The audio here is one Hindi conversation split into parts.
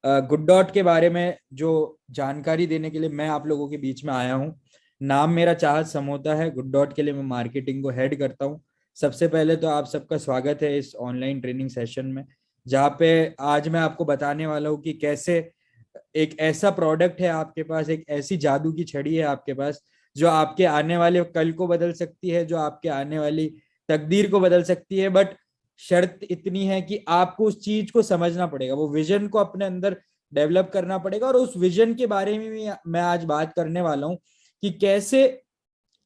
गुड डॉट के बारे में जो जानकारी देने के लिए मैं आप लोगों के बीच में आया हूँ। नाम मेरा चाहत समोता है। गुड डॉट के लिए मैं मार्केटिंग को हेड करता हूँ। सबसे पहले तो आप सबका स्वागत है इस ऑनलाइन ट्रेनिंग सेशन में, जहाँ पे आज मैं आपको बताने वाला हूँ कि कैसे एक ऐसा प्रोडक्ट है आपके पास, एक ऐसी जादू की छड़ी है आपके पास जो आपके आने वाले कल को बदल सकती है, जो आपके आने वाली तकदीर को बदल सकती है। बट शर्त इतनी है कि आपको उस चीज को समझना पड़ेगा, वो विजन को अपने अंदर डेवलप करना पड़ेगा। और उस विजन के बारे में भी मैं आज बात करने वाला हूँ कि कैसे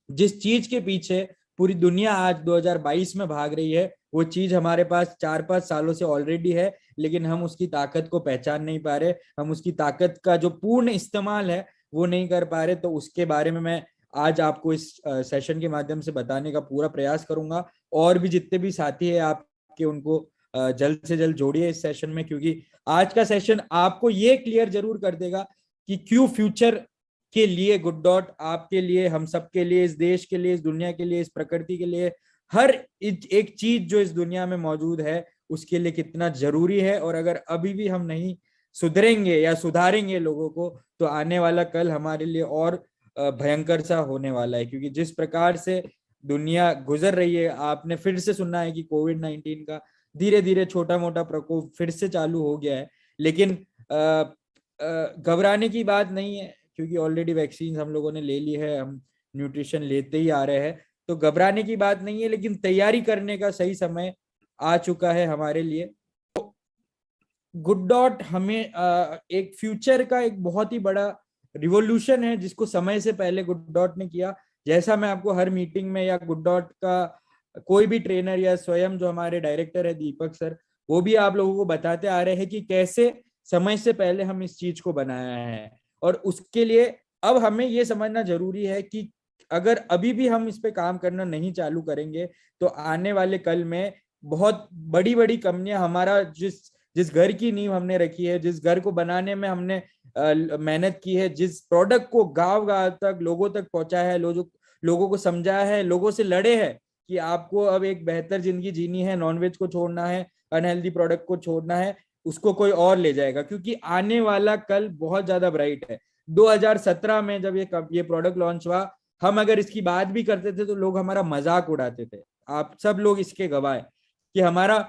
जिस चीज के पीछे पूरी दुनिया आज 2022 में भाग रही है, वो चीज हमारे पास 4-5 सालों से ऑलरेडी है, लेकिन हम उसकी ताकत को पहचान नहीं पा रहे, हम उसकी ताकत का जो पूर्ण इस्तेमाल है वो नहीं कर पा रहे। तो उसके बारे में मैं आज आपको इस सेशन के माध्यम से बताने का पूरा प्रयास करूंगा। और भी जितने भी साथी है आपके, उनको जल्द से जल्द जोड़िए इस सेशन में, क्योंकि आज का सेशन आपको ये क्लियर जरूर कर देगा कि क्यों फ्यूचर के लिए गुड डॉट आपके लिए, हम सबके लिए, इस देश के लिए, इस दुनिया के लिए, इस प्रकृति के लिए, हर एक चीज जो इस दुनिया में मौजूद है उसके लिए कितना जरूरी है। और अगर अभी भी हम नहीं सुधरेंगे या सुधारेंगे लोगों को, तो आने वाला कल हमारे लिए और भयंकर सा होने वाला है। क्योंकि जिस प्रकार से दुनिया गुजर रही है, आपने फिर से सुना है कि कोविड-19 का धीरे धीरे छोटा मोटा प्रकोप फिर से चालू हो गया है। लेकिन घबराने की बात नहीं है, क्योंकि ऑलरेडी वैक्सीन हम लोगों ने ले ली है, हम न्यूट्रिशन लेते ही आ रहे हैं, तो घबराने की बात नहीं है। लेकिन तैयारी करने का सही समय आ चुका है हमारे लिए। तो गुड डॉट हमें एक फ्यूचर का एक बहुत ही बड़ा रिवॉल्यूशन है, जिसको समय से पहले गुड डॉट ने किया। जैसा मैं आपको हर मीटिंग में, या गुड डॉट का कोई भी ट्रेनर या स्वयं जो हमारे डायरेक्टर है दीपक सर, वो भी आप लोगों को बताते आ रहे हैं कि कैसे समय से पहले हम इस चीज को बनाया है। और उसके लिए अब हमें ये समझना जरूरी है कि अगर अभी भी हम इस पे काम करना नहीं चालू करेंगे, तो आने वाले कल में बहुत बड़ी बड़ी कंपनियां, हमारा जिस जिस घर की नींव हमने रखी है, जिस घर को बनाने में हमने मेहनत की है, जिस प्रोडक्ट को गांव गांव तक लोगों तक पहुंचाया है, लोगों को समझाया है, लोगों से लड़े हैं कि आपको अब एक बेहतर जिंदगी जीनी है, नॉनवेज को छोड़ना है, अनहेल्दी प्रोडक्ट को छोड़ना है, उसको कोई और ले जाएगा। क्योंकि आने वाला कल बहुत ज्यादा ब्राइट है। 2017 में जब ये प्रोडक्ट लॉन्च हुआ, हम अगर इसकी बात भी करते थे तो लोग हमारा मजाक उड़ाते थे। आप सब लोग इसके गवाह हैं कि हमारा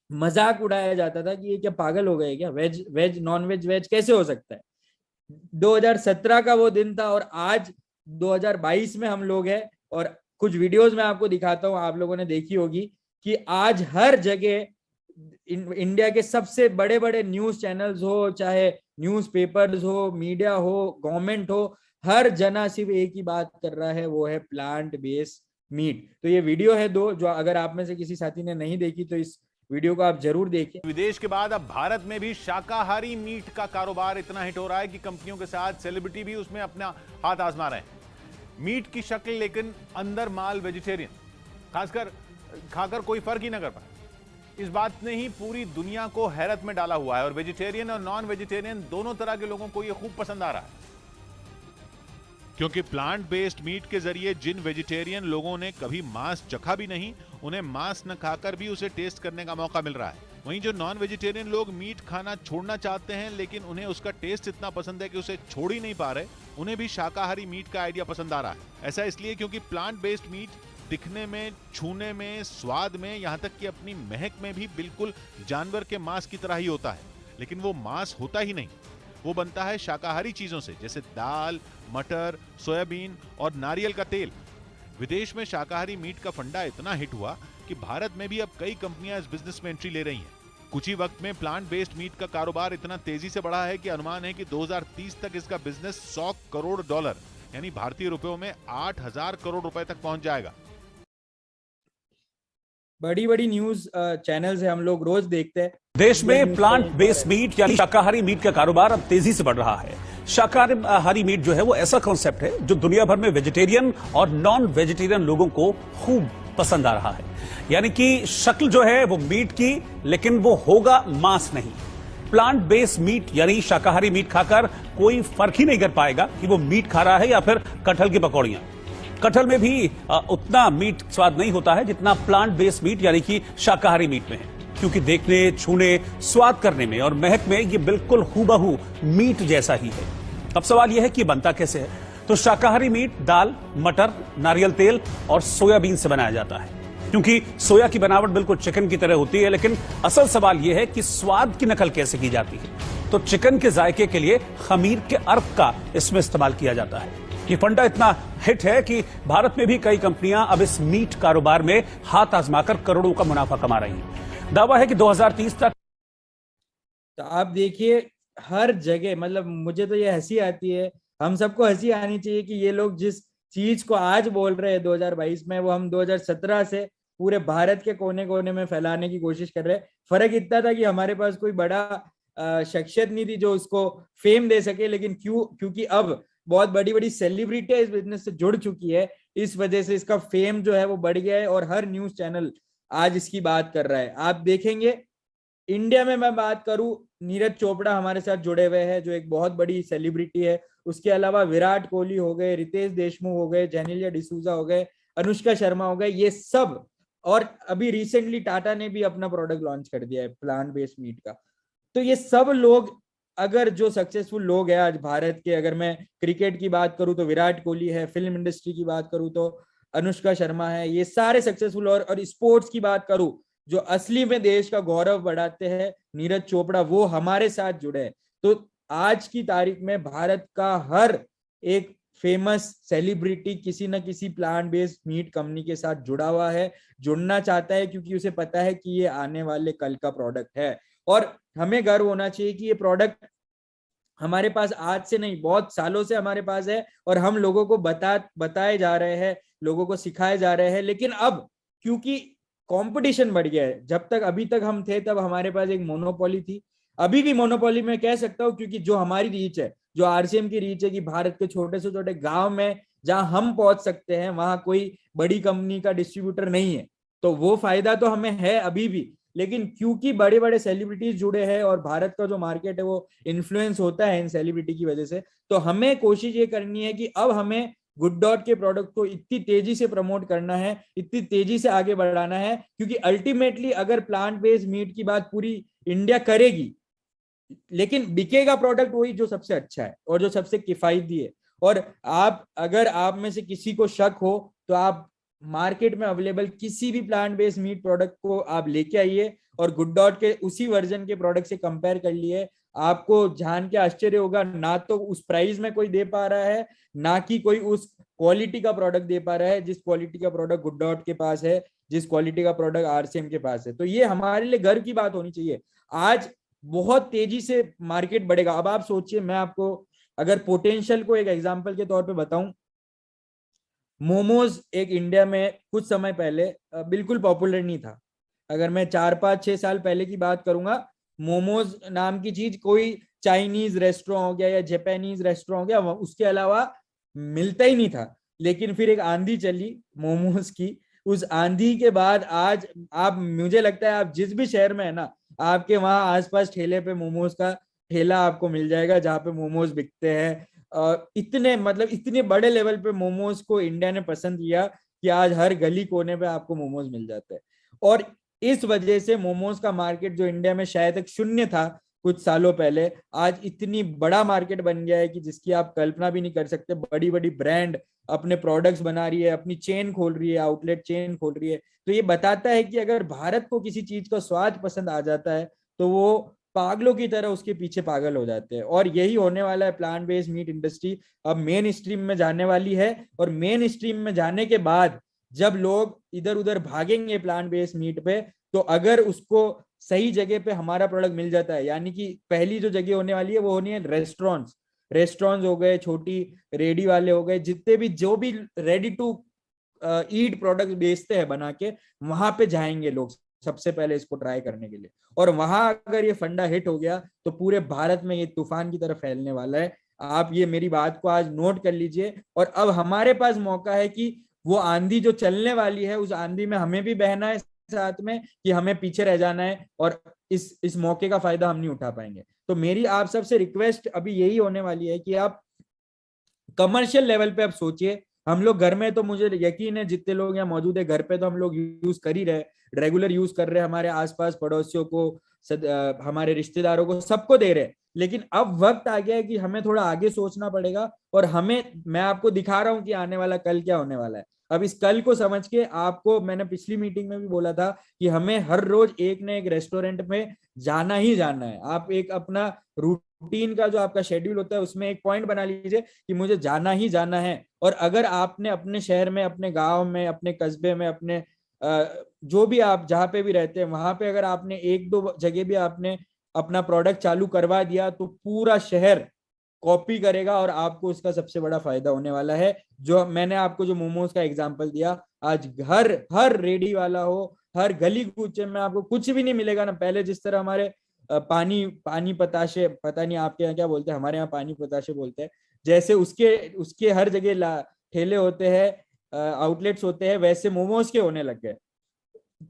मजाक उड़ाया जाता था कि ये क्या पागल हो गए क्या, veg veg non veg veg कैसे हो सकता है। 2017 का वो दिन था, और आज 2022 में हम लोग हैं। और कुछ वीडियोस में आपको दिखाता हूं, आप लोगों ने देखी होगी कि आज हर जगह इंडिया के सबसे बड़े बड़े न्यूज चैनल्स हो, चाहे न्यूज़पेपर्स हो, मीडिया हो, गवर्नमेंट हो, हर जना सिर्फ एक ही बात कर रहा है, वो है प्लांट बेस्ड मीट। तो ये वीडियो है दो, जो अगर आप में से किसी साथी ने नहीं देखी तो इस वीडियो को आप जरूर देखिए। विदेश के बाद अब भारत में भी शाकाहारी मीट का कारोबार इतना हिट हो रहा है कि कंपनियों के साथ सेलिब्रिटी भी उसमें अपना हाथ आजमा रहे हैं। मीट की शक्ल लेकिन अंदर माल वेजिटेरियन, खासकर खाकर कोई फर्क ही ना कर पाए। इस बात ने ही पूरी दुनिया को हैरत में डाला हुआ है, और वेजिटेरियन और नॉन वेजिटेरियन दोनों तरह के लोगों को यह खूब पसंद आ रहा है, क्योंकि प्लांट बेस्ड मीट के जरिए जिन वेजिटेरियन लोगों ने कभी मांस चखा भी नहीं, उन्हें मांस न खाकर भी उसे टेस्ट करने का मौका मिल रहा है। वहीं जो नॉन वेजिटेरियन लोग मीट खाना छोड़ना चाहते हैं, लेकिन उन्हें उसका टेस्ट इतना पसंद है कि उसे छोड़ ही नहीं पा रहे, उन्हें भी शाकाहारी मीट का आइडिया पसंद आ रहा है। ऐसा इसलिए क्योंकि प्लांट बेस्ड मीट दिखने में, छूने में, स्वाद में, यहां तक कि अपनी महक में भी बिल्कुल जानवर के मांस की तरह ही होता है। लेकिन वो मांस होता ही नहीं, वो बनता है शाकाहारी चीजों से, जैसे दाल, मटर, सोयाबीन और नारियल का तेल। विदेश में शाकाहारी मीट का फंडा इतना हिट हुआ कि भारत में भी अब कई कंपनियां इस बिजनेस में एंट्री ले रही हैं। कुछ ही वक्त में प्लांट बेस्ड मीट का कारोबार इतना तेजी से बढ़ा है कि अनुमान है कि 2030 तक इसका बिजनेस $100 करोड़ यानी भारतीय रुपयों में 8,000 करोड़ रुपए तक पहुंच जाएगा। बड़ी बड़ी न्यूज चैनल्स है, हम लोग रोज देखते हैं। देश में प्लांट बेस्ड मीट यानी शाकाहारी मीट का कारोबार अब तेजी से बढ़ रहा है। शाकाहारी मीट जो है वो ऐसा कॉन्सेप्ट है जो दुनिया भर में वेजिटेरियन और नॉन वेजिटेरियन लोगों को खूब पसंद आ रहा है। यानी कि शक्ल जो है वो मीट की, लेकिन वो होगा मांस नहीं। प्लांट बेस्ड मीट यानी शाकाहारी मीट खाकर कोई फर्क ही नहीं कर पाएगा कि वो मीट खा रहा है या फिर कटहल की पकौड़ियां। कटहल में भी उतना मीट स्वाद नहीं होता है जितना प्लांट बेस्ड मीट यानी कि शाकाहारी मीट में है। क्योंकि देखने, छूने, स्वाद करने में और महक में ये बिल्कुल हूबहू मीट जैसा ही है। अब सवाल यह है कि बनता कैसे है। तो शाकाहारी मीट दाल, मटर, नारियल तेल और सोयाबीन से बनाया जाता है। क्योंकि सोया की बनावट बिल्कुल चिकन की तरह होती है, लेकिन असल सवाल यह है कि स्वाद की नकल कैसे की जाती है। तो चिकन के जायके के लिए खमीर के अर्क का इसमें इस्तेमाल किया जाता है। ये फंडा इतना हिट है कि भारत में भी कई कंपनियां अब इस मीट कारोबार में हाथ आजमाकर करोड़ों का मुनाफा कमा रही हैं। दावा है कि 2030 तक। तो आप देखिए हर जगह, मतलब मुझे तो ये हंसी आती है, हम सबको हंसी आनी चाहिए कि ये लोग जिस चीज को आज बोल रहे हैं 2022 में, वो हम 2017 से पूरे भारत के कोने कोने में फैलाने की कोशिश कर रहे हैं। फर्क इतना था कि हमारे पास कोई बड़ा शख्सियत नहीं थी जो उसको फेम दे सके, लेकिन क्योंकि अब बहुत बड़ी बड़ी सेलिब्रिटियां इस बिजनेस से जुड़ चुकी है, इस वजह से इसका फेम जो है वो बढ़ गया है और हर न्यूज चैनल आज इसकी बात कर रहा है। आप देखेंगे इंडिया में मैं बात करूं, नीरज चोपड़ा हमारे साथ जुड़े हुए हैं जो एक बहुत बड़ी सेलिब्रिटी है। उसके अलावा विराट कोहली हो गए, रितेश देशमुख हो गए, जेनेलिया डिसूजा हो गए, अनुष्का शर्मा हो गए, ये सब। और अभी रिसेंटली टाटा ने भी अपना प्रोडक्ट लॉन्च कर दिया है प्लांट बेस्ड मीट का। तो ये सब लोग, अगर जो सक्सेसफुल लोग हैं आज भारत के, अगर मैं क्रिकेट की बात करूं तो विराट कोहली है, फिल्म इंडस्ट्री की बात करूं तो अनुष्का शर्मा है, ये सारे सक्सेसफुल। और स्पोर्ट्स की बात करूं, जो असली में देश का गौरव बढ़ाते हैं, नीरज चोपड़ा, वो हमारे साथ जुड़े हैं। तो आज की तारीख में भारत का हर एक फेमस सेलिब्रिटी किसी न किसी प्लांट बेस्ड मीट कंपनी के साथ जुड़ा हुआ है, जुड़ना चाहता है, क्योंकि उसे पता है कि ये आने वाले कल का प्रोडक्ट है। और हमें गर्व होना चाहिए कि ये प्रोडक्ट हमारे पास आज से नहीं, बहुत सालों से हमारे पास है और हम लोगों को बताए जा रहे हैं, लोगों को सिखाए जा रहे हैं। लेकिन अब क्योंकि कंपटीशन बढ़ गया है, जब तक अभी तक हम थे तब हमारे पास एक मोनोपोली थी, अभी भी मोनोपोली में कह सकता हूं, क्योंकि जो हमारी रीच है, जो आरसीएम की रीच है कि भारत के छोटे से छोटे गांव में जहां हम पहुंच सकते हैं वहां कोई बड़ी कंपनी का डिस्ट्रीब्यूटर नहीं है, तो वो फायदा तो हमें है अभी भी। लेकिन क्योंकि बड़े बड़े सेलिब्रिटीज जुड़े हैं और भारत का जो मार्केट है वो इन्फ्लुएंस होता है इन सेलिब्रिटी की वजह से, तो हमें कोशिश ये करनी है कि अब हमें गुड डॉट के प्रोडक्ट को इतनी तेजी से प्रमोट करना है, इतनी तेजी से आगे बढ़ाना है, क्योंकि अल्टीमेटली अगर प्लांट बेस्ड मीट की बात पूरी इंडिया करेगी, लेकिन बिकेगा प्रोडक्ट वही जो सबसे अच्छा है और जो सबसे किफायती है। और आप, अगर आप में से किसी को शक हो तो आप मार्केट में अवेलेबल किसी भी प्लांट बेस्ड मीट प्रोडक्ट को आप लेके आइए और गुड डॉट के उसी वर्जन के प्रोडक्ट से कंपेयर कर लिए। आपको जान के आश्चर्य होगा, ना तो उस प्राइस में कोई दे पा रहा है, ना कि कोई उस क्वालिटी का प्रोडक्ट दे पा रहा है जिस क्वालिटी का प्रोडक्ट गुड डॉट के पास है, जिस क्वालिटी का प्रोडक्ट आरसीएम के पास है। तो ये हमारे लिए गर्व की बात होनी चाहिए। आज बहुत तेजी से मार्केट बढ़ेगा। अब आप सोचिए, मैं आपको अगर पोटेंशियल को एक एग्जांपल के तौर पे बताऊं, मोमोज एक इंडिया में कुछ समय पहले बिल्कुल पॉपुलर नहीं था। अगर मैं 4-5-6 साल पहले की बात करूंगा, मोमोज नाम की चीज कोई चाइनीज रेस्टोरेंट हो गया या जापानीज रेस्टोरेंट हो गया, उसके अलावा मिलता ही नहीं था। लेकिन फिर एक आंधी चली मोमोज की, उस आंधी के बाद आज आप, मुझे लगता है आप जिस भी शहर में है ना, आपके वहां आसपास ठेले पे मोमोज का ठेला आपको मिल जाएगा जहाँ पे मोमोज बिकते हैं। इतने, मतलब इतने बड़े लेवल पे मोमोज को इंडिया ने पसंद किया कि आज हर गली कोने पे आपको मोमोज मिल जाते हैं। और इस वजह से मोमोज का मार्केट जो इंडिया में शायद एक शून्य था कुछ सालों पहले, आज इतनी बड़ा मार्केट बन गया है कि जिसकी आप कल्पना भी नहीं कर सकते। बड़ी बड़ी ब्रांड अपने प्रोडक्ट्स बना रही है, अपनी चेन खोल रही है, आउटलेट चेन खोल रही है। तो ये बताता है कि अगर भारत को किसी चीज का स्वाद पसंद आ जाता है तो वो पागलों की तरह उसके पीछे पागल हो जाते हैं। और यही होने वाला है, प्लांट बेस्ड मीट इंडस्ट्री अब मेन स्ट्रीम में जाने वाली है। और मेन स्ट्रीम में जाने के बाद जब लोग इधर उधर भागेंगे प्लांट बेस्ड मीट पे, तो अगर उसको सही जगह पे हमारा प्रोडक्ट मिल जाता है, यानी कि पहली जो जगह होने वाली है वो होनी है रेस्टोरेंट्स हो गए, छोटी रेडी वाले हो गए, जितने भी जो भी रेडी टू ईट प्रोडक्ट बेचते हैं बना के, वहां पे जाएंगे लोग सबसे पहले इसको ट्राई करने के लिए। और वहां अगर ये फंडा हिट हो गया तो पूरे भारत में ये तूफान की तरह फैलने वाला है। आप ये मेरी बात को आज नोट कर लीजिए। और अब हमारे पास मौका है कि वो आंधी जो चलने वाली है, उस आंधी में हमें भी बहना है साथ में, कि हमें पीछे रह जाना है और इस मौके का फायदा हम नहीं उठा पाएंगे। तो मेरी आप सबसे रिक्वेस्ट अभी यही होने वाली है कि आप कमर्शियल लेवल पे अब सोचिए। हम लोग घर में, तो मुझे यकीन है जितने लोग यहाँ मौजूद है घर पे तो हम लोग यूज कर ही रहे, रेगुलर यूज कर रहे हैं, हमारे आसपास पड़ोसियों को, हमारे रिश्तेदारों को, सबको दे रहे हैं। लेकिन अब वक्त आ गया है कि हमें थोड़ा आगे सोचना पड़ेगा, और मैं आपको दिखा रहा हूं कि आने वाला कल क्या होने वाला है। अब इस कल को समझ के आपको, मैंने पिछली मीटिंग में भी बोला था कि हमें हर रोज एक न एक रेस्टोरेंट में जाना ही जाना है। आप एक अपना रूटीन का जो आपका शेड्यूल होता है उसमें एक पॉइंट बना लीजिए कि मुझे जाना ही जाना है। और अगर आपने अपने शहर में, अपने गांव में, अपने कस्बे में, अपने जो भी आप जहाँ पे भी रहते हैं वहां पे अगर आपने एक दो जगह भी आपने अपना प्रोडक्ट चालू करवा दिया तो पूरा शहर कॉपी करेगा और आपको उसका सबसे बड़ा फायदा होने वाला है। जो मैंने आपको जो मोमोज का एग्जांपल दिया, आज हर रेडी वाला हो, हर गली कूचे में आपको कुछ भी नहीं मिलेगा ना। पहले जिस तरह हमारे पानी पताशे, पता नहीं आपके यहाँ क्या बोलते हैं, हमारे यहाँ पानी पताशे बोलते हैं, जैसे उसके हर जगह ठेले होते हैं, आउटलेट्स होते हैं, वैसे मोमोज के होने लग गए।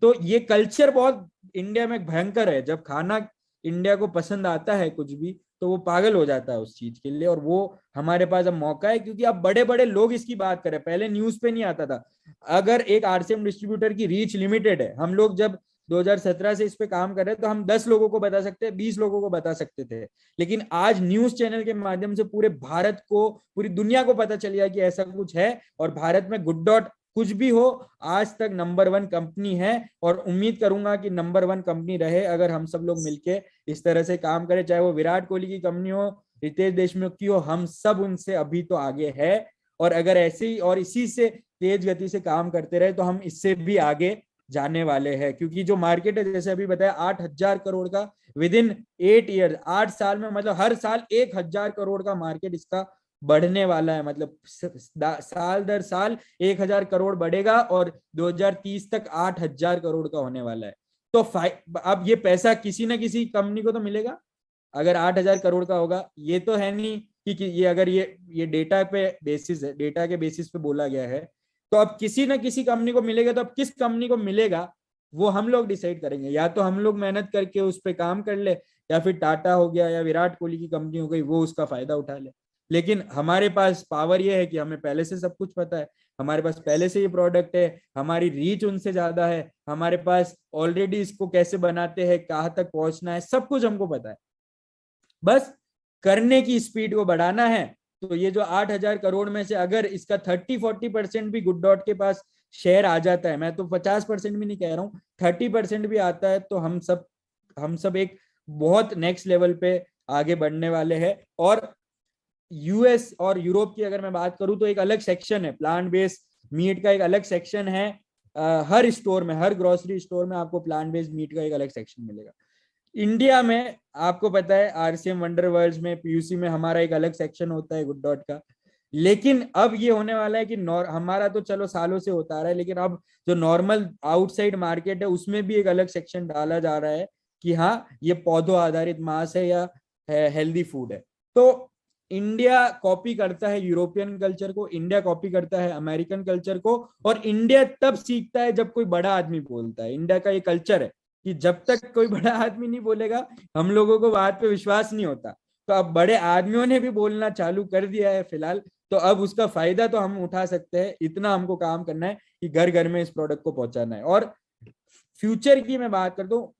तो ये कल्चर बहुत इंडिया में भयंकर है। जब खाना इंडिया को पसंद आता है कुछ भी, तो वो पागल हो जाता है उस चीज के लिए। और वो हमारे पास अब मौका है, क्योंकि अब बड़े बड़े लोग इसकी बात करें। पहले न्यूज पे नहीं आता था। अगर एक आरसीएम डिस्ट्रीब्यूटर की रीच लिमिटेड है, हम लोग जब 2017 से इस पे काम कर रहे हैं तो हम 10 लोगों को बता सकते हैं, 20 लोगों को बता सकते थे। लेकिन आज न्यूज चैनल के माध्यम से पूरे भारत को, पूरी दुनिया को पता चल गया कि ऐसा कुछ है। और भारत में गुड डॉट कुछ भी हो, आज तक नंबर 1 कंपनी है, और उम्मीद करूंगा कि नंबर 1 कंपनी रहे अगर हम सब लोग मिलके इस तरह से काम करें। चाहे वो विराट कोहली की कंपनी हो, रितेश देशमुख की हो, हम सब उनसे अभी तो आगे है। और अगर ऐसे ही और इसी से तेज गति से काम करते रहे तो हम इससे भी आगे जाने वाले हैं। क्योंकि जो मार्केट है, जैसे अभी बताया, 8,000 करोड़ का विद इन 8 ईयर, 8 साल में, मतलब हर साल 1,000 करोड़ का मार्केट इसका बढ़ने वाला है। मतलब साल दर साल 1,000 करोड़ बढ़ेगा और 2030 तक 8,000 करोड़ का होने वाला है। तो अब ये पैसा किसी ना किसी कंपनी को तो मिलेगा। अगर 8,000 करोड़ का होगा, ये तो है नहीं कि ये अगर ये डेटा पे बेसिस है, डेटा के बेसिस पे बोला गया है, तो अब किसी ना किसी कंपनी को मिलेगा। तो अब किस कंपनी को मिलेगा वो हम लोग डिसाइड करेंगे। या तो हम लोग मेहनत करके उस पर काम कर ले, या फिर टाटा हो गया या विराट कोहली की कंपनी हो गई, वो उसका फायदा उठा ले। लेकिन हमारे पास पावर ये है कि हमें पहले से सब कुछ पता है, हमारे पास पहले से ये प्रोडक्ट है, हमारी रीच उनसे ज्यादा है, हमारे पास ऑलरेडी इसको कैसे बनाते हैं, कहाँ तक पहुंचना है, सब कुछ हमको पता है। बस करने की स्पीड को बढ़ाना है। तो ये जो 8,000 करोड़ में से अगर इसका 30-40% भी गुड डॉट के पास शेयर आ जाता है, मैं तो 50% भी नहीं कह रहा हूँ, 30% भी आता है, तो हम सब एक बहुत नेक्स्ट लेवल पे आगे बढ़ने वाले हैं। और यूएस और यूरोप की अगर मैं बात करूं तो एक अलग सेक्शन है, प्लांट बेस्ड मीट का एक अलग सेक्शन है। हर स्टोर में, हर ग्रोसरी स्टोर में आपको प्लांट बेस्ड मीट का एक अलग सेक्शन मिलेगा। इंडिया में आपको पता है आरसीएम वंडर वर्ल्ड में, पीयूसी में हमारा एक अलग सेक्शन होता है गुड डॉट का। लेकिन अब ये होने वाला है कि हमारा तो चलो सालों से होता आ रहा है, लेकिन अब जो नॉर्मल आउटसाइड मार्केट है उसमें भी एक अलग सेक्शन डाला जा रहा है कि हाँ, ये पौधों आधारित मांस है या हेल्दी फूड है। तो इंडिया कॉपी करता है यूरोपियन कल्चर को, इंडिया कॉपी करता है अमेरिकन कल्चर को, और इंडिया तब सीखता है जब कोई बड़ा आदमी बोलता है। इंडिया का ये कल्चर है कि जब तक कोई बड़ा आदमी नहीं बोलेगा हम लोगों को बात पे विश्वास नहीं होता। तो अब बड़े आदमियों ने भी बोलना चालू कर दिया है फिलहाल, तो अब उसका फायदा तो हम उठा सकते हैं। इतना हमको काम करना है कि घर घर में इस प्रोडक्ट को पहुंचाना है। और फ्यूचर की मैं बात करता हूँ,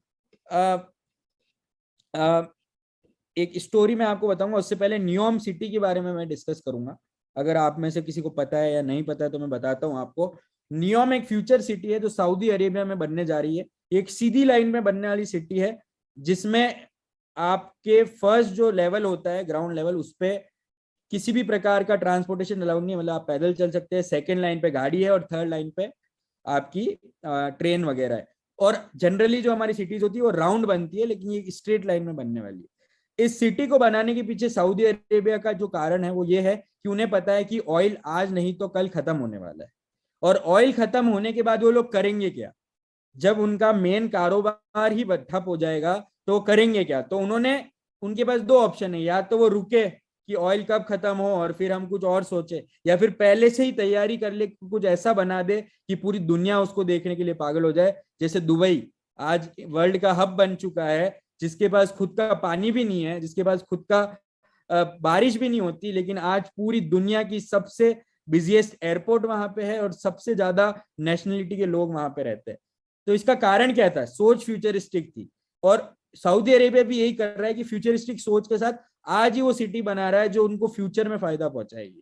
एक स्टोरी मैं आपको बताऊंगा, उससे पहले न्यूयॉर्क सिटी के बारे में मैं डिस्कस करूंगा। अगर आप में से किसी को पता है या नहीं पता है तो मैं बताता हूं आपको। न्यूयॉर्क एक फ्यूचर सिटी है जो सऊदी अरेबिया में बनने जा रही है। एक सीधी लाइन में बनने वाली सिटी है, जिसमें आपके फर्स्ट जो लेवल होता है, ग्राउंड लेवल, उस पर किसी भी प्रकार का ट्रांसपोर्टेशन अलाउड नहीं है। मतलब आप पैदल चल सकते हैं, सेकेंड लाइन पे गाड़ी है, और थर्ड लाइन पे आपकी ट्रेन वगैरह है। और जनरली जो हमारी सिटीज होती है वो राउंड बनती है, लेकिन ये स्ट्रेट लाइन में बनने वाली है। इस सिटी को बनाने के पीछे सऊदी अरेबिया का जो कारण है वो ये है कि उन्हें पता है कि ऑयल आज नहीं तो कल खत्म होने वाला है। और ऑयल खत्म होने के बाद वो लोग करेंगे क्या? जब उनका मेन कारोबार ही ठप हो जाएगा तो वो करेंगे क्या? तो उनके पास दो ऑप्शन है, या तो वो रुके कि ऑयल कब खत्म हो और फिर हम कुछ और सोचे, या फिर पहले से ही तैयारी कर ले, कुछ ऐसा बना दे कि पूरी दुनिया उसको देखने के लिए पागल हो जाए। जैसे दुबई आज वर्ल्ड का हब बन चुका है, जिसके पास खुद का पानी भी नहीं है, जिसके पास खुद का बारिश भी नहीं होती, लेकिन आज पूरी दुनिया की सबसे बिजिएस्ट एयरपोर्ट वहां पे है और सबसे ज्यादा नेशनलिटी के लोग वहां पे रहते हैं। तो इसका कारण क्या था? सोच फ्यूचरिस्टिक थी, और सऊदी अरेबिया भी यही कर रहा है कि फ्यूचरिस्टिक सोच के साथ आज ही वो सिटी बना रहा है जो उनको फ्यूचर में फायदा पहुंचाएगी।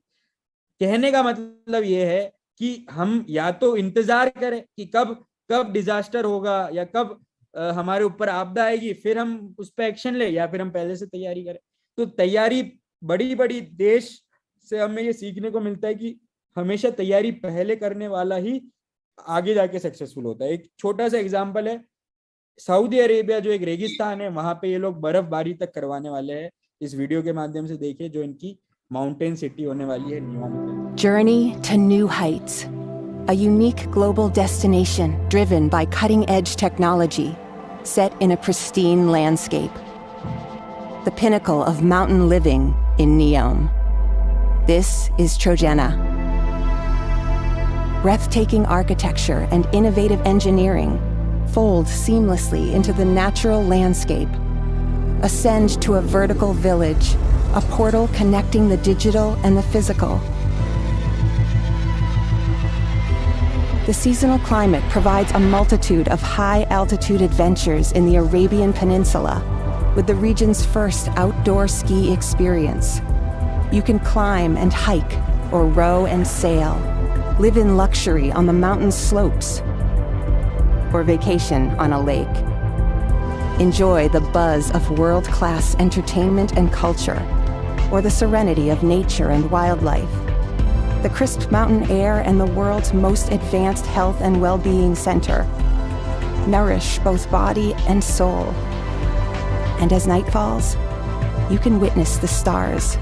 कहने का मतलब ये है कि हम या तो इंतजार करें कि कब कब डिजास्टर होगा या कब हमारे ऊपर आपदा आएगी, फिर हम उस पर एक्शन ले, या फिर हम पहले से तैयारी करें। तो तैयारी, बड़ी बड़ी देश से हमें ये सीखने को मिलता है कि हमेशा तैयारी पहले करने वाला ही आगे जाके सक्सेसफुल होता है। एक छोटा सा एग्जांपल है, सऊदी अरेबिया जो एक रेगिस्तान है, वहां पे ये लोग बर्फबारी तक करवाने वाले हैं। इस वीडियो के माध्यम से देखिए, जो इनकी माउंटेन सिटी होने वाली है New York. Journey to new heights. A unique global destination driven by cutting-edge technology, set in a pristine landscape. The pinnacle of mountain living in Neom. This is Trojena. Breathtaking architecture and innovative engineering fold seamlessly into the natural landscape. Ascend to a vertical village, a portal connecting the digital and the physical. The seasonal climate provides a multitude of high-altitude adventures in the Arabian Peninsula, with the region's first outdoor ski experience. You can climb and hike, or row and sail, live in luxury on the mountain slopes, or vacation on a lake. Enjoy the buzz of world-class entertainment and culture, or the serenity of nature and wildlife. The crisp mountain air and the world's most advanced health and well-being center nourish both body and soul. And as night falls, you can witness the stars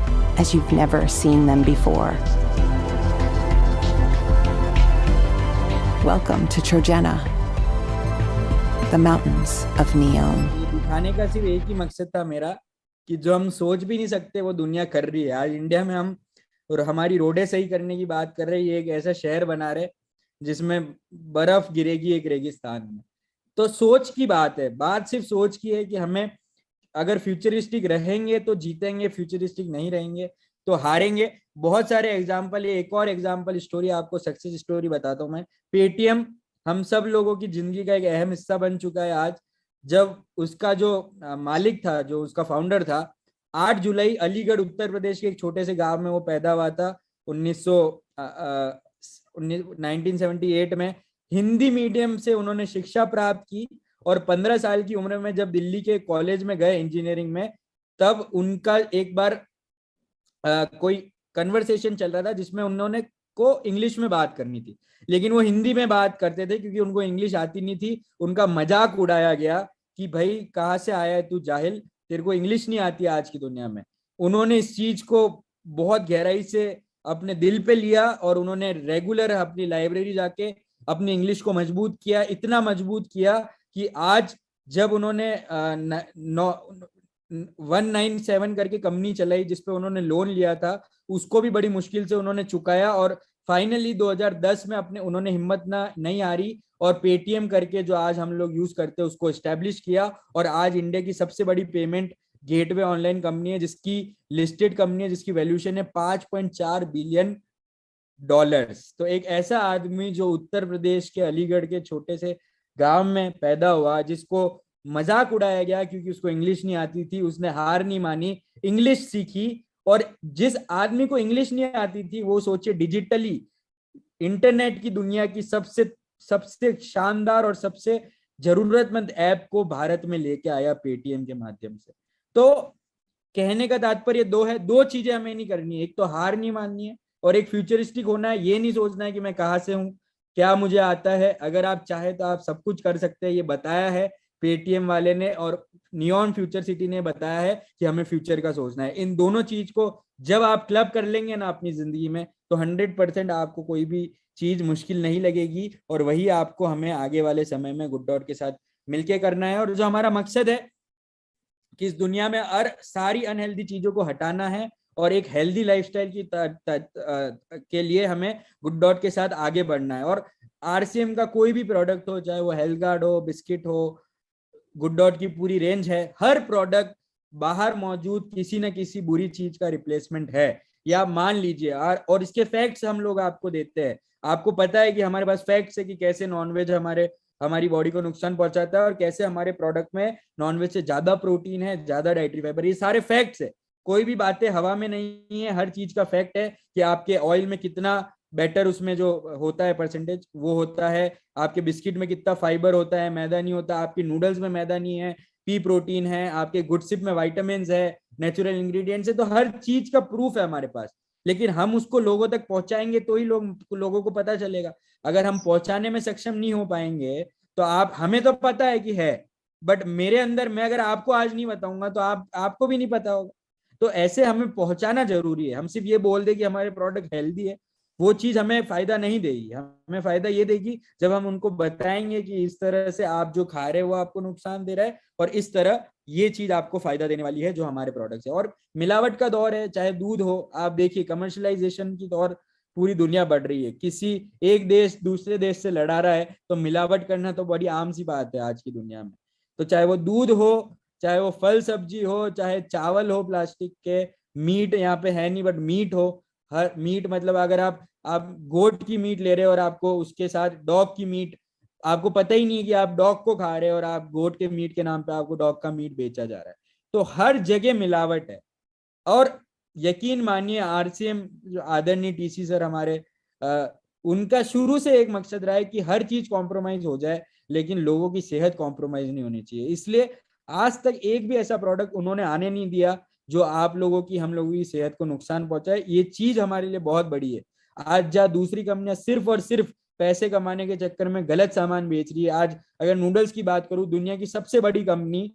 as you've never seen them before. Welcome to Trojena, the mountains of Neom. दिखाने का सिर्फ एक ही मकसद था मेरा, कि जो हम सोच भी नहीं सकते वो दुनिया कर रही है। आज इंडिया में हम और हमारी रोडें सही करने की बात कर रहे हैं, ये एक ऐसा शहर बना रहे जिसमें बर्फ गिरेगी एक रेगिस्तान में। तो सोच की बात है, बात सिर्फ सोच की है कि हमें अगर फ्यूचरिस्टिक रहेंगे तो जीतेंगे, फ्यूचरिस्टिक नहीं रहेंगे तो हारेंगे। बहुत सारे एग्जाम्पल है। एक और एग्जाम्पल स्टोरी आपको, सक्सेस स्टोरी बताता हूँ मैं। पेटीएम हम सब लोगों की जिंदगी का एक अहम हिस्सा बन चुका है आज। जब उसका जो मालिक था, जो उसका फाउंडर था, 8 जुलाई अलीगढ़ उत्तर प्रदेश के एक छोटे से गांव में वो पैदा हुआ था 1978 में। हिंदी मीडियम से उन्होंने शिक्षा प्राप्त की, और 15 साल की उम्र में जब दिल्ली के कॉलेज में गए इंजीनियरिंग में, तब उनका एक बार कोई कन्वर्सेशन चल रहा था जिसमें उन्होंने को इंग्लिश में बात करनी थी, लेकिन वो हिंदी में बात करते थे क्योंकि उनको इंग्लिश आती नहीं थी। उनका मजाक उड़ाया गया कि भाई कहाँ से आया है तू जाहिल, तेरे को इंग्लिश नहीं आती आज की दुनिया में। उन्होंने इस चीज को बहुत गहराई से अपने दिल पे लिया, और उन्होंने रेगुलर अपनी लाइब्रेरी जाके अपनी इंग्लिश को मजबूत किया। इतना मजबूत किया कि आज जब उन्होंने 197 करके कंपनी चलाई जिसपे उन्होंने लोन लिया था, उसको भी बड़ी मुश्किल से उन्होंने चुकाया, और फाइनली 2010 में अपने उन्होंने हिम्मत नहीं हारी और पेटीएम करके जो आज हम लोग यूज करते हैं उसको एस्टेब्लिश किया। और आज इंडिया की सबसे बड़ी पेमेंट गेटवे ऑनलाइन कंपनी है, जिसकी लिस्टेड कंपनी है, जिसकी वैल्यूएशन है $5.4 बिलियन। तो एक ऐसा आदमी जो उत्तर प्रदेश के अलीगढ़ के छोटे से गांव में पैदा हुआ, जिसको मजाक उड़ाया गया क्योंकि उसको इंग्लिश नहीं आती थी, उसने हार नहीं मानी, इंग्लिश सीखी। और जिस आदमी को इंग्लिश नहीं आती थी, वो सोचे डिजिटली इंटरनेट की दुनिया की सबसे शानदार और सबसे जरूरतमंद ऐप को भारत में लेके आया पेटीएम के माध्यम से। तो कहने का तात्पर्य दो चीजें हमें नहीं करनी है। एक तो हार नहीं माननी है, और एक फ्यूचरिस्टिक होना है। ये नहीं सोचना है कि मैं कहाँ से हूँ, क्या मुझे आता है। अगर आप चाहे तो आप सब कुछ कर सकते हैं। ये बताया है पेटीएम वाले ने, और नियॉन फ्यूचर सिटी ने बताया है कि हमें फ्यूचर का सोचना है। इन दोनों चीज को जब आप क्लब कर लेंगे ना अपनी जिंदगी में, तो 100% आपको कोई भी चीज मुश्किल नहीं लगेगी, और वही आपको हमें आगे वाले समय में गुड डॉट के साथ मिलके करना है। और जो हमारा मकसद है कि इस दुनिया में सारी अनहेल्दी चीजों को हटाना है, और एक हेल्दी लाइफस्टाइल की के लिए हमें गुड डॉट के साथ आगे बढ़ना है। और आरसीएम का कोई भी प्रोडक्ट हो, चाहे वो हेल्थ गार्ड हो, बिस्किट हो, गुड डॉट की पूरी रेंज है। हर प्रोडक्ट बाहर मौजूद किसी न किसी बुरी चीज का रिप्लेसमेंट है, या मान लीजिए। और इसके फैक्ट्स हम लोग आपको देते हैं। आपको पता है कि हमारे पास फैक्ट्स है कि कैसे नॉनवेज हमारे हमारी बॉडी को नुकसान पहुंचाता है और कैसे हमारे प्रोडक्ट में नॉनवेज से ज्यादा प्रोटीन है, ज्यादा डाइटरी फाइबर, ये सारे फैक्ट्स है। कोई भी बातें हवा में नहीं है, हर चीज का फैक्ट है कि आपके ऑयल में कितना बेटर उसमें जो होता है परसेंटेज वो होता है, आपके बिस्किट में कितना फाइबर होता है, मैदा नहीं होता, आपके नूडल्स में मैदा नहीं है, पी प्रोटीन है, आपके गुड सिप में वाइटामिन है, नेचुरल इंग्रेडिएंट्स है। तो हर चीज का प्रूफ है हमारे पास, लेकिन हम उसको लोगों तक पहुंचाएंगे तो ही लोगों को पता चलेगा। अगर हम पहुंचाने में सक्षम नहीं हो पाएंगे तो आप, हमें तो पता है कि है, बट मेरे अंदर, मैं अगर आपको आज नहीं बताऊंगा तो आपको भी नहीं पता होगा। तो ऐसे हमें पहुंचाना जरूरी है। हम सिर्फ ये बोल दे कि हमारे प्रोडक्ट हेल्दी है, वो चीज हमें फायदा नहीं देगी। हमें फायदा ये देगी जब हम उनको बताएंगे कि इस तरह से आप जो खा रहे हो वो आपको नुकसान दे रहा है, और इस तरह ये चीज आपको फायदा देने वाली है जो हमारे प्रोडक्ट्स है। और मिलावट का दौर है, चाहे दूध हो, आप देखिए कमर्शलाइजेशन की दौर पूरी दुनिया बढ़ रही है। किसी एक देश दूसरे देश से लड़ा रहा है तो मिलावट करना तो बड़ी आम सी बात है आज की दुनिया में। तो चाहे वो दूध हो, चाहे वो फल सब्जी हो, चाहे चावल हो प्लास्टिक के, मीट यहाँ पे है नहीं बट मीट हो, हर मीट मतलब अगर आप गोट की मीट ले रहे हो और आपको उसके साथ डॉग की मीट, आपको पता ही नहीं है कि आप डॉग को खा रहे हो और आप गोट के मीट के नाम पे आपको डॉग का मीट बेचा जा रहा है। तो हर जगह मिलावट है। और यकीन मानिए आरसीएम जो आदरणीय टीसी सर हमारे, उनका शुरू से एक मकसद रहा है कि हर चीज कॉम्प्रोमाइज हो जाए लेकिन लोगों की सेहत कॉम्प्रोमाइज नहीं होनी चाहिए। इसलिए आज तक एक भी ऐसा प्रोडक्ट उन्होंने आने नहीं दिया जो आप लोगों की, हम लोगों की सेहत को नुकसान पहुंचाए। ये चीज हमारे लिए बहुत बड़ी है। आज जहाँ दूसरी कंपनियां सिर्फ और सिर्फ पैसे कमाने के चक्कर में गलत सामान बेच रही है, आज अगर नूडल्स की बात करूं, दुनिया की सबसे बड़ी कंपनी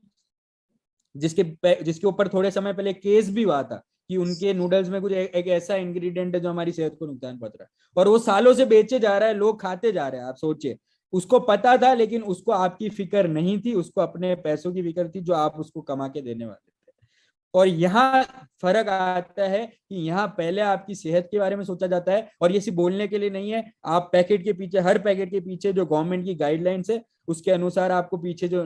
जिसके ऊपर थोड़े समय पहले केस भी हुआ था कि उनके नूडल्स में कुछ एक ऐसा इंग्रेडिएंट है जो हमारी सेहत को नुकसान पहुंच रहा है, और वो सालों से बेचे जा रहा है, लोग खाते जा रहे हैं। आप सोचिए, उसको पता था लेकिन उसको आपकी फिक्र नहीं थी, उसको अपने पैसों की फिक्र थी जो आप उसको कमा के देने वाले थे। और यहाँ फर्क आता है कि यहाँ पहले आपकी सेहत के बारे में सोचा जाता है, और ये सिर्फ बोलने के लिए नहीं है। आप पैकेट के पीछे, हर पैकेट के पीछे जो गवर्नमेंट की गाइडलाइंस है उसके अनुसार आपको पीछे जो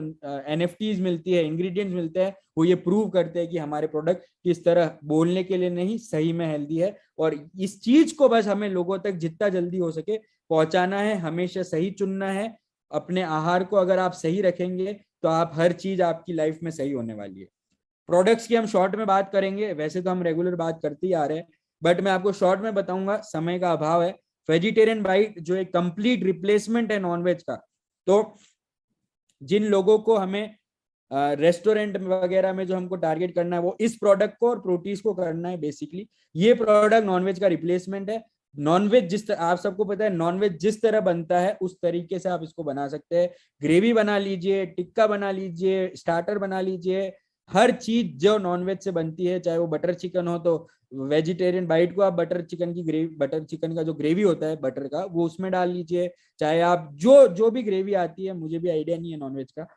एनएफटीज मिलती है, इंग्रेडिएंट्स मिलते हैं, वो ये प्रूव करते हैं कि हमारे प्रोडक्ट किस तरह बोलने के लिए नहीं, सही में हेल्दी है। और इस चीज को बस हमें लोगों तक जितना जल्दी हो सके पहुंचाना है, हमेशा सही चुनना है। अपने आहार को अगर आप सही रखेंगे तो आप, हर चीज आपकी लाइफ में सही होने वाली है। प्रोडक्ट्स की हम शॉर्ट में बात करेंगे, वैसे तो हम रेगुलर बात करते ही आ रहे हैं, बट मैं आपको शॉर्ट में बताऊंगा, समय का अभाव है। वेजिटेरियन बाइट जो एक कंप्लीट रिप्लेसमेंट है नॉनवेज का, तो जिन लोगों को हमें रेस्टोरेंट वगैरह में जो हमको टारगेट करना है वो इस प्रोडक्ट को और प्रोटीज को करना है। बेसिकली ये प्रोडक्ट नॉनवेज का रिप्लेसमेंट है। नॉनवेज आप सबको पता है नॉनवेज जिस तरह बनता है उस तरीके से आप इसको बना सकते हैं। ग्रेवी बना लीजिए, टिक्का बना लीजिए, स्टार्टर बना लीजिए, हर चीज जो नॉनवेज से बनती है, चाहे वो बटर चिकन हो तो वेजिटेरियन बाइट को आप बटर चिकन की ग्रेवी, बटर चिकन का जो ग्रेवी होता है बटर का, वो उसमें डाल लीजिए। चाहे आप जो भी ग्रेवी आती है, मुझे भी आइडिया नहीं है नॉनवेज का,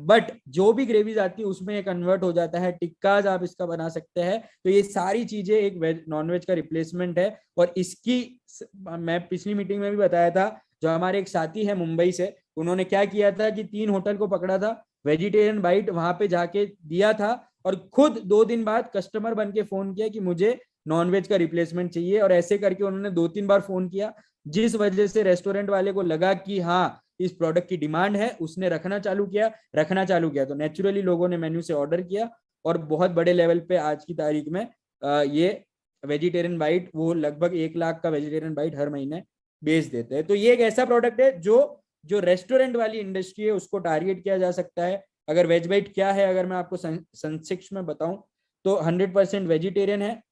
बट जो भी ग्रेवीज आती है उसमें कन्वर्ट हो जाता है। टिक्काज आप इसका बना सकते हैं। तो ये सारी चीजें एक नॉनवेज का रिप्लेसमेंट है। और इसकी मैं पिछली मीटिंग में भी बताया था, जो हमारे एक साथी है मुंबई से, उन्होंने क्या किया था कि 3 होटल को पकड़ा था, वेजिटेरियन बाइट वहां पे जाके दिया था, और खुद 2 दिन बाद कस्टमर बन के फोन किया कि मुझे नॉनवेज का रिप्लेसमेंट चाहिए। और ऐसे करके उन्होंने 2-3 बार फोन किया, जिस वजह से रेस्टोरेंट वाले को लगा कि हाँ इस प्रोडक्ट की डिमांड है, उसने रखना चालू किया। तो नेचुरली लोगों ने मेन्यू से ऑर्डर किया, और बहुत बड़े लेवल पे आज की तारीख में ये वेजिटेरियन बाइट, वो लगभग 1 लाख का वेजिटेरियन बाइट हर महीने बेच देते हैं। तो ये एक ऐसा प्रोडक्ट है जो रेस्टोरेंट वाली इंडस्ट्री है उसको टारगेट किया जा सकता है। अगर वेज बाइट क्या है, अगर मैं आपको संक्षिप्त में बताऊं तो 100% वेजिटेरियन है,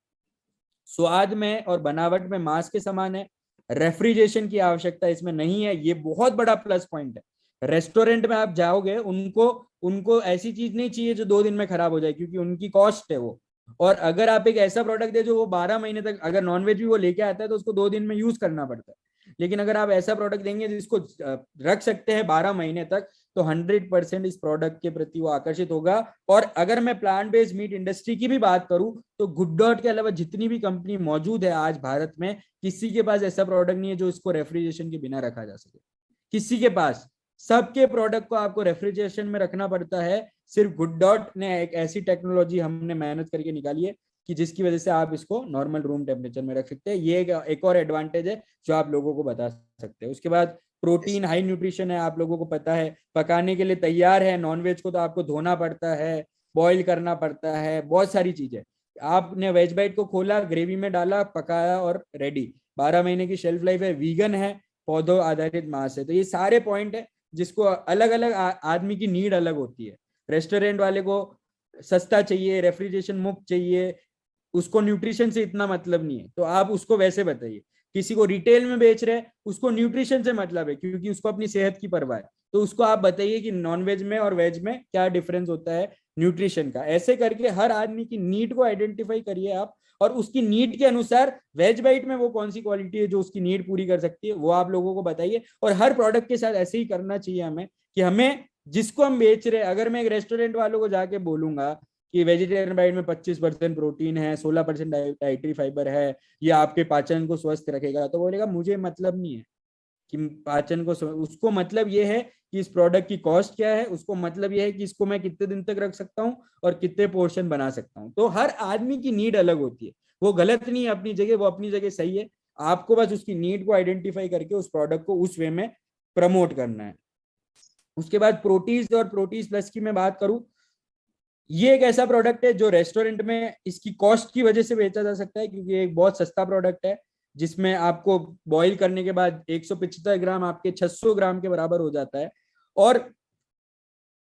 स्वाद में और बनावट में मांस के समान है, रेफ्रिजरेशन की आवश्यकता इसमें नहीं है। ये बहुत बड़ा प्लस पॉइंट है। रेस्टोरेंट में आप जाओगे, उनको ऐसी चीज नहीं चाहिए जो 2 दिन में खराब हो जाए, क्योंकि उनकी कॉस्ट है वो। और अगर आप एक ऐसा प्रोडक्ट दे जो वो 12 महीने तक, अगर नॉनवेज भी वो लेके आता है तो उसको 2 दिन में यूज करना पड़ता है। लेकिन अगर आप ऐसा प्रोडक्ट देंगे जिसको रख सकते हैं 12 महीने तक, तो 100% इस प्रोडक्ट के प्रति वो आकर्षित होगा। और अगर मैं प्लांट बेस्ड मीट इंडस्ट्री की भी बात करूं तो गुड डॉट के अलावा जितनी भी कंपनी मौजूद है आज भारत में, किसी के पास ऐसा प्रोडक्ट नहीं है जो इसको रेफ्रिजरेशन के बिना रखा जा सके। किसी के पास, सबके प्रोडक्ट को आपको रेफ्रिजरेशन में रखना पड़ता है। सिर्फ गुड डॉट ने एक ऐसी टेक्नोलॉजी हमने मेहनत करके निकाली है कि जिसकी वजह से आप इसको नॉर्मल रूम टेम्परेचर में रख सकते हैं। ये एक और एडवांटेज है जो आप लोगों को बता सकते हैं। उसके बाद प्रोटीन हाई न्यूट्रिशन है, आप लोगों को पता है, पकाने के लिए तैयार है। नॉनवेज को तो आपको धोना पड़ता है, बॉईल करना पड़ता है, बहुत सारी चीजें। आपने वेज बाइट को खोला, ग्रेवी में डाला, पकाया और रेडी। 12 महीने की शेल्फ लाइफ है, वीगन है, पौधों आधारित मांस है। तो ये सारे पॉइंट है जिसको अलग अलग आदमी की नीड अलग होती है। रेस्टोरेंट वाले को सस्ता चाहिए, रेफ्रिजरेशन मुक्त चाहिए, उसको न्यूट्रिशन से इतना मतलब नहीं है, तो आप उसको वैसे बताइए। किसी को रिटेल में बेच रहे हैं, उसको न्यूट्रिशन से मतलब है, क्योंकि उसको अपनी सेहत की परवाह है, तो उसको आप बताइए कि नॉनवेज में और वेज में क्या डिफरेंस होता है न्यूट्रिशन का। ऐसे करके हर आदमी की नीड को आइडेंटिफाई करिए आप, और उसकी नीड के अनुसार वेज बाइट में वो कौन सी क्वालिटी है जो उसकी नीड पूरी कर सकती है, वो आप लोगों को बताइए। और हर प्रोडक्ट के साथ ऐसे ही करना चाहिए हमें, कि हमें जिसको हम बेच रहे हैं, अगर मैं एक रेस्टोरेंट वालों को जाके बोलूंगा कि वेजिटेरियन डाइट में 25% प्रोटीन है, 16% डाइटरी फाइबर है, ये आपके पाचन को स्वस्थ रखेगा, तो बोलेगा मुझे मतलब नहीं है कि पाचन को, उसको मतलब ये है कि इस प्रोडक्ट की कॉस्ट क्या है, उसको मतलब ये है कि इसको मैं कितने दिन तक रख सकता हूँ और कितने पोर्शन बना सकता हूँ। तो हर आदमी की नीड अलग होती है, वो गलत नहीं है अपनी जगह, वो अपनी जगह सही है। आपको बस उसकी नीड को आइडेंटिफाई करके उस प्रोडक्ट को उस वे में प्रमोट करना है। उसके बाद प्रोटीज और प्रोटीज प्लस की मैं बात करूं, ये एक ऐसा प्रोडक्ट है जो रेस्टोरेंट में इसकी कॉस्ट की वजह से बेचा जा सकता है, क्योंकि एक बहुत सस्ता प्रोडक्ट है, जिसमें आपको बॉईल करने के बाद 175 ग्राम आपके 600 ग्राम के बराबर हो जाता है। और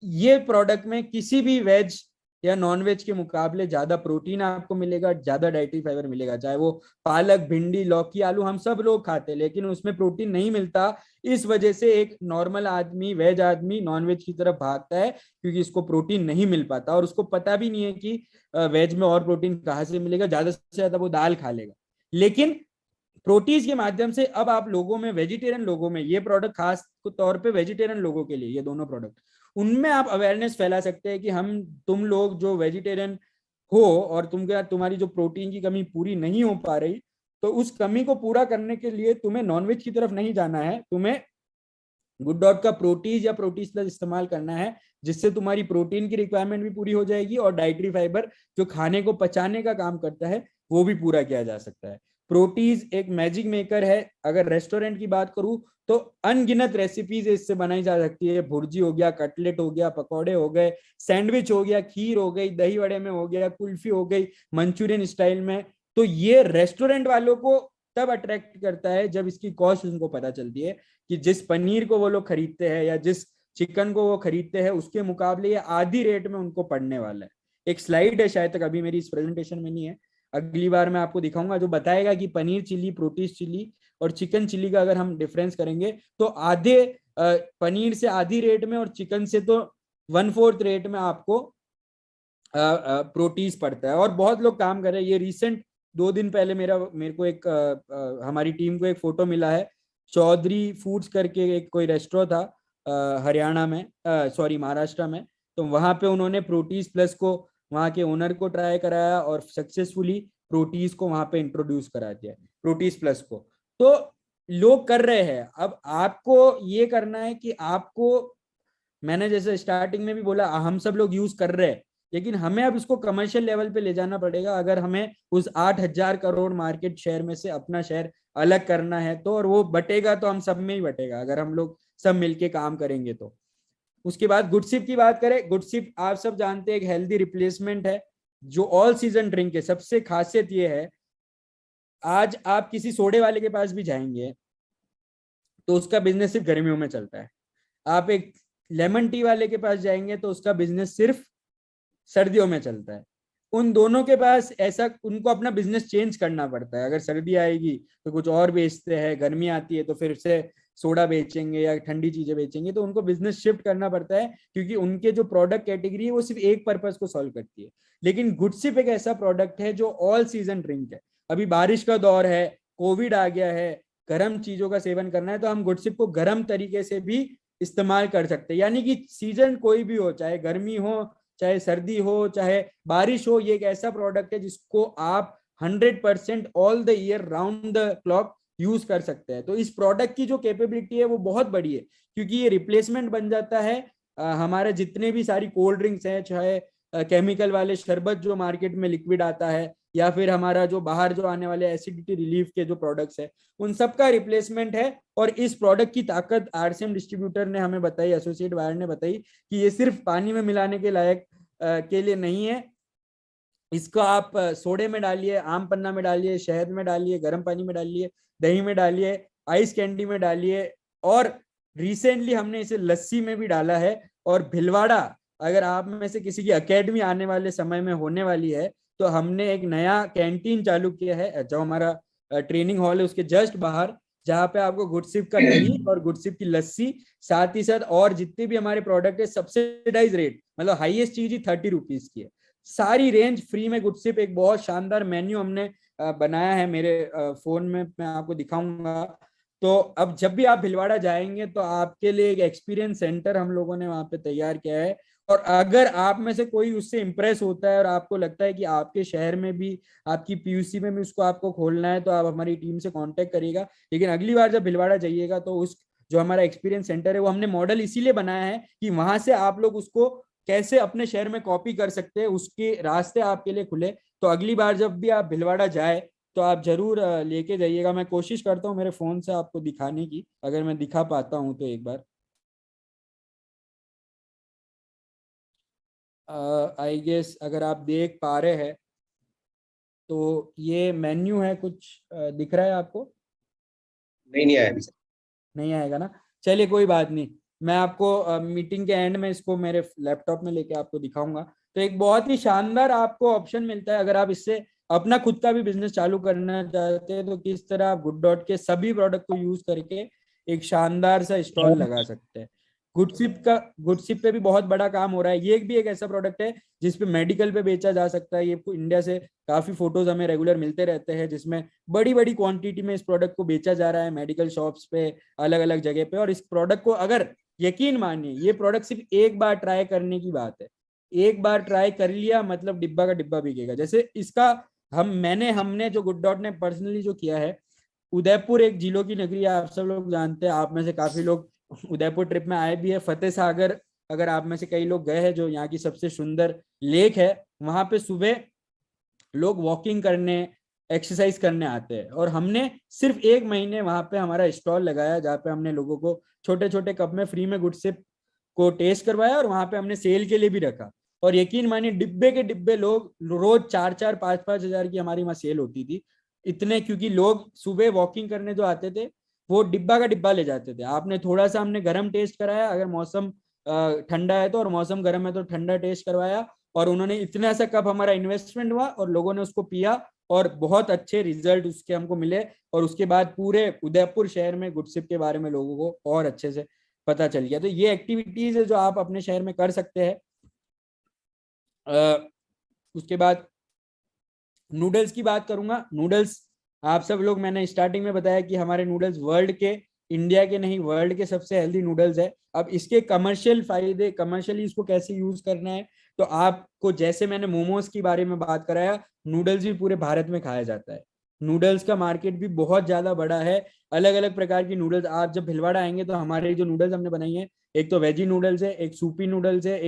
ये प्रोडक्ट में किसी भी वेज या नॉन वेज के मुकाबले ज्यादा प्रोटीन आपको मिलेगा, ज्यादा डाइटरी फाइबर मिलेगा। चाहे वो पालक, भिंडी, लौकी, आलू हम सब लोग खाते हैं, लेकिन उसमें प्रोटीन नहीं मिलता। इस वजह से एक नॉर्मल आदमी, वेज आदमी नॉन वेज की तरफ भागता है, क्योंकि इसको प्रोटीन नहीं मिल पाता, और उसको पता भी नहीं है कि वेज में और प्रोटीन कहाँ से मिलेगा। ज्यादा से ज्यादा वो दाल खा लेगा। लेकिन प्रोटीज के माध्यम से अब आप लोगों में, वेजिटेरियन लोगों में, ये प्रोडक्ट खास तौर पे वेजिटेरियन लोगों के लिए, ये दोनों प्रोडक्ट, उनमें आप अवेयरनेस फैला सकते हैं कि तुम लोग जो वेजिटेरियन हो और तुम्हारी जो प्रोटीन की कमी पूरी नहीं हो पा रही, तो उस कमी को पूरा करने के लिए तुम्हें नॉनवेज की तरफ नहीं जाना है, तुम्हें गुड डॉट का प्रोटीज या प्रोटीज प्लस इस्तेमाल करना है, जिससे तुम्हारी प्रोटीन की रिक्वायरमेंट भी पूरी हो जाएगी और डाइटरी फाइबर जो खाने को पचाने का काम करता है वो भी पूरा किया जा सकता है। प्रोटीज एक मैजिक मेकर है। अगर रेस्टोरेंट की बात करूं तो अनगिनत रेसिपीज इससे बनाई जा सकती है। भुर्जी हो गया, कटलेट हो गया, पकौड़े हो गए, सैंडविच हो गया, खीर हो गई, दही वड़े में हो गया, कुल्फी हो गई मंचूरियन स्टाइल में। तो ये रेस्टोरेंट वालों को तब अट्रैक्ट करता है जब इसकी कॉस्ट उनको पता चलती है कि जिस पनीर को वो लोग खरीदते हैं या जिस चिकन को वो खरीदते हैं उसके मुकाबले ये आधी रेट में उनको पड़ने वाला है। एक स्लाइड है, शायद तक अभी मेरी इस प्रेजेंटेशन में नहीं है, अगली बार मैं आपको दिखाऊंगा, जो बताएगा कि पनीर चिल्ली, प्रोटीन चिल्ली और चिकन चिल्ली का अगर हम डिफरेंस करेंगे तो आधे पनीर से आधी रेट में और चिकन से तो 1/4 रेट में आपको प्रोटीज पड़ता है। और बहुत लोग काम कर रहे हैं। ये रिसेंट 2 दिन पहले मेरे को एक हमारी टीम को एक फोटो मिला है, चौधरी फूड्स करके एक कोई रेस्टोरेंट था हरियाणा में, सॉरी महाराष्ट्र में। तो वहां पे उन्होंने प्रोटीज प्लस को वहां के ओनर को ट्राई कराया और सक्सेसफुली प्रोटीज को वहां पे इंट्रोड्यूस करा दिया, प्रोटीज प्लस को। तो लोग कर रहे हैं। अब आपको ये करना है कि आपको, मैंने जैसे स्टार्टिंग में भी बोला, हम सब लोग यूज कर रहे हैं, लेकिन हमें अब इसको कमर्शियल लेवल पे ले जाना पड़ेगा। अगर हमें उस 8,000 करोड़ मार्केट शेयर में से अपना शेयर अलग करना है तो, और वो बटेगा तो हम सब में ही बटेगा अगर हम लोग सब मिलके काम करेंगे तो। उसके बाद गुडसिप की बात करें, गुडसिप आप सब जानते हैं एक हेल्दी रिप्लेसमेंट है जो ऑल सीजन ड्रिंक है। सबसे खासियत ये है, आज आप किसी सोडे वाले के पास भी जाएंगे तो उसका बिजनेस सिर्फ गर्मियों में चलता है। आप एक लेमन टी वाले के पास जाएंगे तो उसका बिजनेस सिर्फ सर्दियों में चलता है। उन दोनों के पास ऐसा, उनको अपना बिजनेस चेंज करना पड़ता है। अगर सर्दी आएगी तो कुछ और बेचते हैं, गर्मी आती है तो फिर से सोडा बेचेंगे या ठंडी चीजें बेचेंगे, तो उनको बिजनेस शिफ्ट करना पड़ता है, क्योंकि उनके जो प्रोडक्ट कैटेगरी है वो सिर्फ एक पर्पस को सॉल्व करती है। लेकिन गुडसिप एक ऐसा प्रोडक्ट है जो ऑल सीजन ड्रिंक है। अभी बारिश का दौर है, कोविड आ गया है, गर्म चीजों का सेवन करना है, तो हम गुडसिप को गर्म तरीके से भी इस्तेमाल कर सकते हैं। यानी कि सीजन कोई भी हो, चाहे गर्मी हो, चाहे सर्दी हो, चाहे बारिश हो, ये एक ऐसा प्रोडक्ट है जिसको आप 100% all the year round the clock use कर सकते हैं। तो इस प्रोडक्ट की जो कैपेबिलिटी है वो बहुत बड़ी है, क्योंकि ये रिप्लेसमेंट बन जाता है हमारे जितने भी सारी कोल्ड ड्रिंक्स हैं, चाहे केमिकल वाले शरबत जो मार्केट में लिक्विड आता है, या फिर हमारा जो बाहर जो आने वाले एसिडिटी रिलीफ के जो प्रोडक्ट्स है, उन सब का रिप्लेसमेंट है। और इस प्रोडक्ट की ताकत आरसीएम डिस्ट्रीब्यूटर ने हमें बताई, एसोसिएट वायर ने बताई कि ये सिर्फ पानी में मिलाने के लायक के लिए नहीं है। इसको आप सोडे में डालिए, आम पन्ना में डालिए, शहद में डालिए, गर्म पानी में डालिए, दही में डालिए, आइस कैंडी में डालिए, और रिसेंटली हमने इसे लस्सी में भी डाला है। और भिलवाड़ा, अगर आप में से किसी की एकेडमी आने वाले समय में होने वाली है, तो हमने एक नया कैंटीन चालू किया है जो हमारा ट्रेनिंग हॉल है उसके जस्ट बाहर, जहाँ पे आपको गुडसिप का दही और गुडसिप की लस्सी, साथ ही साथ और जितने भी हमारे प्रोडक्ट है सब्सिडाइज रेट, मतलब हाईएस्ट चीज ही 30 रुपीज की है, सारी रेंज फ्री में गुडसिप। एक बहुत शानदार मेन्यू हमने बनाया है, मेरे फोन में मैं आपको दिखाऊंगा। तो अब जब भी आप भिलवाड़ा जाएंगे तो आपके लिए एक एक्सपीरियंस सेंटर हम लोगों ने वहां पे तैयार किया है। और अगर आप में से कोई उससे इंप्रेस होता है और आपको लगता है कि आपके शहर में भी, आपकी पीयूसी में भी उसको आपको खोलना है, तो आप हमारी टीम से कांटेक्ट करिएगा। लेकिन अगली बार जब भिलवाड़ा जाइएगा तो उस जो हमारा एक्सपीरियंस सेंटर है वो हमने मॉडल इसीलिए बनाया है कि वहां से आप लोग उसको कैसे अपने शहर में कॉपी कर सकते हैं, उसके रास्ते आपके लिए खुले। तो अगली बार जब भी आप भिलवाड़ा जाए तो आप जरूर लेके जाइएगा। मैं कोशिश करता हूँ मेरे फोन से आपको दिखाने की, अगर मैं दिखा पाता हूँ तो एक बार। आई गेस अगर आप देख पा रहे हैं तो ये मेन्यू है, कुछ दिख रहा है आपको? नहीं आया अभी सर। नहीं आएगा ना, चलिए कोई बात नहीं, मैं आपको मीटिंग के एंड में इसको मेरे लैपटॉप में लेके आपको दिखाऊंगा। तो एक बहुत ही शानदार आपको ऑप्शन मिलता है, अगर आप इससे अपना खुद का भी बिजनेस चालू करना चाहते हैं तो किस तरह आप गुड डॉट के सभी प्रोडक्ट को यूज करके एक शानदार सा स्टॉल लगा सकते हैं। गुडसिप पे भी बहुत बड़ा काम हो रहा है। ये भी एक ऐसा प्रोडक्ट है जिसपे मेडिकल पे बेचा जा सकता है। ये इंडिया से काफी फोटोज हमें रेगुलर मिलते रहते हैं जिसमें बड़ी बड़ी क्वांटिटी में इस प्रोडक्ट को बेचा जा रहा है मेडिकल शॉप्स पे, अलग अलग जगह पे। और इस प्रोडक्ट को अगर यकीन मानिए, ये प्रोडक्ट सिर्फ एक बार ट्राई करने की बात है। एक बार ट्राई कर लिया मतलब डिब्बा का डिब्बा बिकेगा। जैसे इसका हमने जो गुड डॉट ने पर्सनली जो किया है, उदयपुर एक झीलों की नगरी है, आप सब लोग जानते हैं, आप में से काफी लोग उदयपुर ट्रिप में आए भी है। फतेह सागर अगर आप में से कई लोग गए हैं, जो यहाँ की सबसे सुंदर लेक है, वहां पे सुबह लोग वॉकिंग करने, एक्सरसाइज करने आते हैं। और हमने सिर्फ 1 महीने वहां पे हमारा स्टॉल लगाया जहाँ पे हमने लोगों को छोटे छोटे कप में फ्री में गुडसिप को टेस्ट करवाया और वहां पे हमने सेल के लिए भी रखा। और यकीन मानिए डिब्बे के डिब्बे लोग रोज 4-4, 5-5 हजार की हमारी वहां सेल होती थी। इतने, क्योंकि लोग सुबह वॉकिंग करने जो आते थे वो डिब्बा का डिब्बा ले जाते थे। आपने थोड़ा सा हमने गर्म टेस्ट कराया, अगर मौसम ठंडा है तो, और मौसम गर्म है तो ठंडा टेस्ट करवाया। और उन्होंने इतना सा कप, हमारा इन्वेस्टमेंट हुआ और लोगों ने उसको पिया और बहुत अच्छे रिजल्ट उसके हमको मिले। और उसके बाद पूरे उदयपुर शहर में गुडसिप के बारे में लोगों को और अच्छे से पता चल गया। तो ये एक्टिविटीज है जो आप अपने शहर में कर सकते हैं। उसके बाद नूडल्स की बात करूंगा। नूडल्स आप सब लोग, मैंने स्टार्टिंग में बताया कि हमारे नूडल्स वर्ल्ड के, इंडिया के नहीं वर्ल्ड के सबसे हेल्दी नूडल्स है। अब इसके कमर्शियल फायदे, कमर्शियली इसको कैसे यूज करना है, तो आपको, जैसे मैंने मोमोज के बारे में बात कराया, नूडल्स भी पूरे भारत में खाया जाता है। नूडल्स का मार्केट भी बहुत ज्यादा बड़ा है। अलग अलग प्रकार की नूडल्स, आप जब भिलवाड़ा आएंगे तो हमारे जो नूडल्स हमने बनाई है, एक तो वेजी नूडल्स है, एक सूपी नूडल्स है,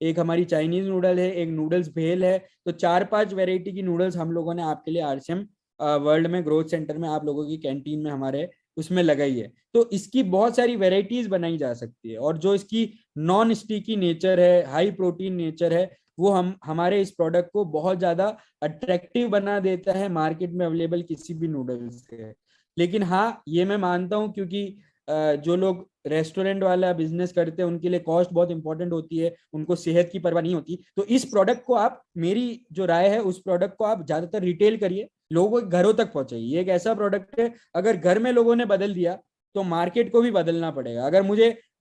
एक हमारी चाइनीज नूडल है, एक नूडल्स भेल है। तो 4-5 वेराइटी की नूडल्स हम लोगों ने आपके लिए आरसीएम वर्ल्ड में ग्रोथ सेंटर में आप लोगों की कैंटीन में हमारे उसमें लगाई है। तो इसकी बहुत सारी वेराइटीज बनाई जा सकती है। और जो इसकी नॉन स्टिकी नेचर है, हाई प्रोटीन नेचर है, वो हमारे इस प्रोडक्ट को बहुत ज्यादा अट्रैक्टिव बना देता है मार्केट में अवेलेबल किसी भी नूडल्स से। लेकिन हाँ, ये मैं मानता हूँ, क्योंकि जो लोग रेस्टोरेंट वाला बिजनेस करते हैं उनके लिए कॉस्ट बहुत इंपॉर्टेंट होती है, उनको सेहत की परवाह नहीं होती। तो इस प्रोडक्ट को आप, मेरी जो राय है, उस प्रोडक्ट को आप ज्यादातर रिटेल करिए, लोगों के घरों तक पहुंचाइए। ये एक ऐसा प्रोडक्ट है, अगर घर में लोगों ने बदल दिया तो मार्केट को भी बदलना पड़ेगा। अगर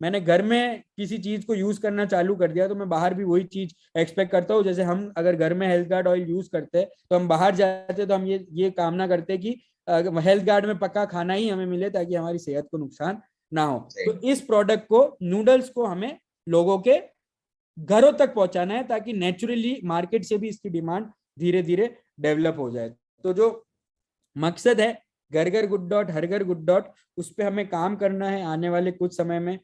मैंने घर में किसी चीज को यूज करना चालू कर दिया तो मैं बाहर भी वही चीज एक्सपेक्ट करता हूँ। जैसे हम अगर घर में हेल्थ गार्ड ऑयल यूज करते हैं तो हम बाहर जाते तो हम ये कामना करते हैं कि हेल्थ गार्ड में पक्का खाना ही हमें मिले ताकि हमारी सेहत को नुकसान ना हो। तो इस प्रोडक्ट को, नूडल्स को, हमें लोगों के घरों तक पहुंचाना है ताकि नेचुरली मार्केट से भी इसकी डिमांड धीरे धीरे डेवलप हो जाए। तो जो मकसद है घर घर गुड डॉट, हर घर गुड डॉट, उस पर हमें काम करना है आने वाले कुछ समय में।